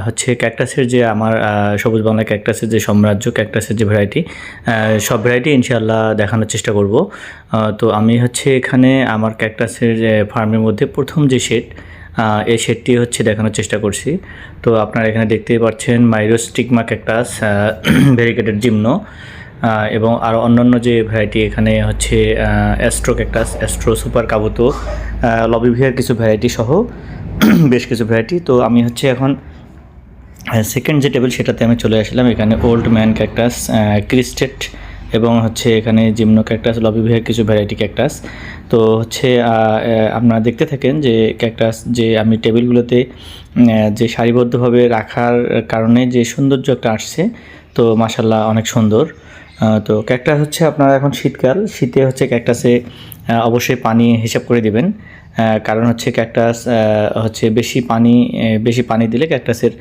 হচ্ছে ক্যাকটাসের যে আমার সবুজ বাংলা ক্যাকটাসের যে সাম্রাজ্য ক্যাকটাসের যে ভ্যারাইটি, সব ভ্যারাইটি ইনশাআল্লাহ দেখানোর চেষ্টা করব। তো আমি হচ্ছে এখানে আমার ক্যাকটাসের ফার্মের মধ্যে প্রথম যে শেড, এই শেডটি হচ্ছে দেখানোর চেষ্টা করছি। তো আপনারা এখানে দেখতেই পাচ্ছেন মাইরোস্টিগমা ক্যাকটাস, ভেরিগেটেড জিমনো, এবং আরও অন্যান্য যে ভ্যারাইটি এখানে হচ্ছে অ্যাস্ট্রো ক্যাকটাস, অ্যাস্ট্রো সুপার কাবুতো, লবিভিয়ার কিছু ভ্যারাইটি সহ বেশ কিছু ভ্যারাইটি। তো আমি হচ্ছে এখন সেকেন্ড যে টেবিল সেটাতে আমি চলে আসলাম। এখানে ওল্ড ম্যান ক্যাকটাস, ক্রিস্টেড এবং হচ্ছে এখানে জিমনো ক্যাকটাস, লবিভিয়ার কিছু ভ্যারাইটি ক্যাকটাস। তো হচ্ছে আপনারা দেখতে থাকেন যে ক্যাকটাস যে আমি টেবিলগুলোতে যে সারিবদ্ধভাবে রাখার কারণে যে সৌন্দর্য একটা আসছে, তো মাশাল্লাহ অনেক সুন্দর। তো ক্যাকটাস হচ্ছে আপনারা এখন শীতকাল, শীতে হচ্ছে ক্যাকটাসে অবশ্যই পানি হিসাব করে দিবেন, কারণ হচ্ছে ক্যাকটাস হচ্ছে বেশি পানি দিলে ক্যাকটাসের